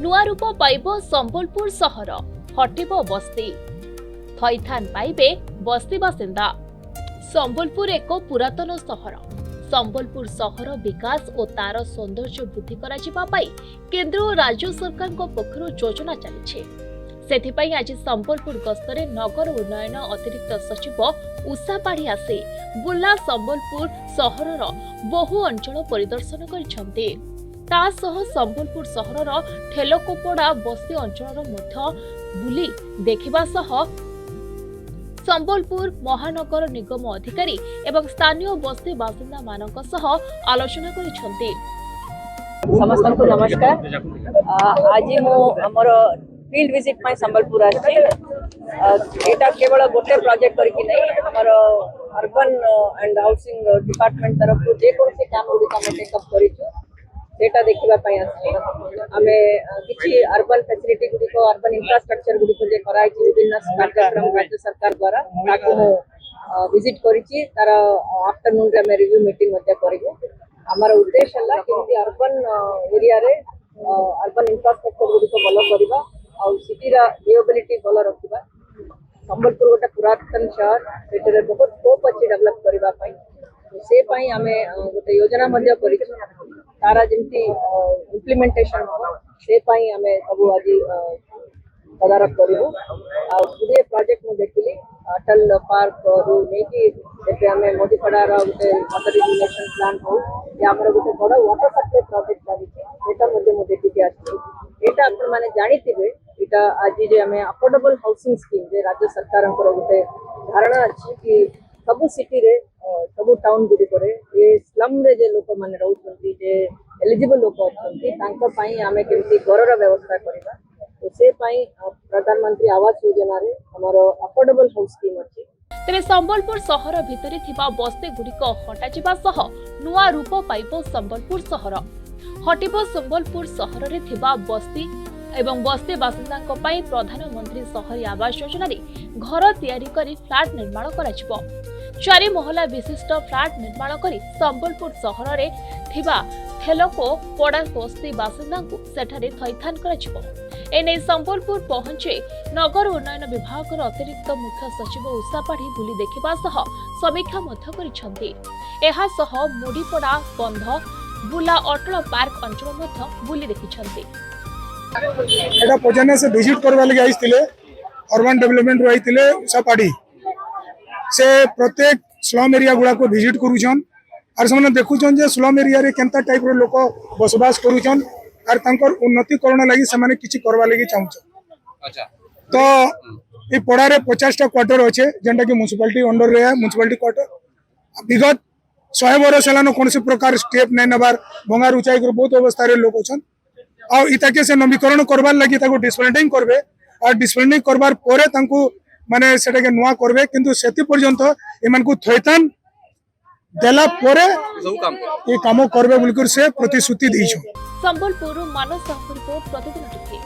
नुआ रूप पाइब संबलपुर सहर हटिब बस्ती थैथान पाइबे बस्ती बासिंदा। संबलपुर एक पुरातन सहर। संबलपुर सहर विकास और तार सौंदर्य वृद्धि करा पाई केंद्र और राज्य सरकार पक्षरु योजना चली। सेथिपाई आज संबलपुर गस्तरे नगर उन्नयन अतिरिक्त सचिव उषा पाढ़ी आसी बुर्ला संबलपुर सहरर बहु अंचल परिदर्शन करिसेंती। तासह संबलपुर सहरर ठेलकोपड़ा बस्ती अंचल बुली देखिबा सह संबलपुर महानगर निगम अधिकारी एवं स्थानीय बस्ती बासिंदा मानक सह आलोचना करिसेंती। समस्त को नमस्कार। आज मो हमर फील्ड विजिट में संबलपुर आछि। एटा केवल गोटे प्रोजेक्ट करके नहीं हमर अर्बन एंड हाउसिंग डिपार्टमेंट तरफ जे कोन से काम गुडी हम टेकअप करिछु सेटा देखिबा पई आछि। हमें किछि अर्बन फैसिलिटी गुडी को अर्बन इंफ्रास्ट्रक्चर गुडी को जे कराई छि विभिन्न कार्यक्रम राज्य सरकार द्वारा ताको विजिट करिछि। तार आफ्टरनून रे हम रिव्यू मीटिंग मध्ये करिबो। हमर उद्देश्य हला कि अर्बन एरिया रे अर्बन इंफ्रास्ट्रक्चर गुडी को भलो करबा और सिटी रा लिएबिलिटी भलो रखिबा। संबलपुर गोटे पुरातन शहर एटरे बहुत स्कोप अछि डेवलप करबा पई। से पई हमें गोटे योजना मध्ये करिछु तारा जेमती इम्प्लीमेंटेशन हो से पई हमें सब आज तदारक करिबो। आ पूरे प्रोजेक्ट में देखिली अटल पार्क रो नेकी एते हमें मोदीपड़ा रा गोटे वाटर रिजुनेशन प्लान हो या हमर गोटे बड़ वाटर सप्लाई प्रोजेक्ट लागिछि एटा मध्ये मो देखि आछि। एटा अपन माने जानिथिबे एटा आज जे हमें अफोर्डेबल हाउसिंग स्कीम जे राज्य सरकार गोटे धारणा अछि कि सब सिटी रे सब टाउन गुडी करे ये स्लम रे जे लोक माने रहउछन्ती जे एलिजिबल लोक अछन्ती तांका पई हमें केमती घरर व्यवस्था करबा। तो से पई प्रधानमंत्री आवास योजना रे हमर अफोर्डेबल हाउस स्कीम अछि। तेरे संबलपुर सहर भितरे थिबा बस्ती गुडिक हटाजिबा सह नुआ रूप पाइब संबलपुर सहर। हटिब संबलपुर सहर रे थिबा बस्ती एवं बस्ती बासिंदांक पई प्रधानमंत्री शहरी आवास योजना रे घर तैयारी करी फ्लैट निर्माण कराजिबो। 4 महला विशिष्ट फ्लैट निर्माण करी संबलपुर सहर रे थिबा ठेलको पड़ा बस्ती बासिंदांकु सेठारे थैथान कराजिबो। एने संबलपुर पहुंचे नगर उन्नयन विभाग अतिरिक्त मुख्य सचिव उषा पाढ़ी बुली देखिबा सह समीक्षा मध्य करिसेंती। एहा सह मुडीपड़ा बंध बुला अटल पार्क अंचल मध्य बुली देखिसेंती। एटा पजने से विजिट करबा लगे आइथिले अर्बन डेवलपमेंट रो आइथिले उषा पाढ़ी से प्रत्येक स्लम एरिया गुडा को विजिट करूछन और से देखुछन जे स्लम एरिया रे केनता टाइप रो लोक बसवास करूछन और तांकर उन्नतिकरण लागि से माने किछि करबा लागि चाहउछन। अच्छा तो ए पड़ा रे 50 टा क्वार्टर अछि जेंटा कि म्युनिसिपैलिटी अंडर रे म्युनिसिपैलिटी क्वार्टर विगत 100 वर्ष हेलानो कोनसे प्रकार स्टेप नै नबार भंगार ऊंचाई को बहुत अवस्था रे लोक अछन और इताके से नवीकरण करबार लागि ताको डिस्पेंडिंग करबे और डिस्पेंडिंग करबार परे तांको माने सेटा के नुआ करबे किंतु सेति पर्यंत एमान को थैथान देला परे ये काम करबे बोलकर से प्रतिश्रुति दैछ। संबलपुर मानव रिपोर्ट प्रतिदिन टिके।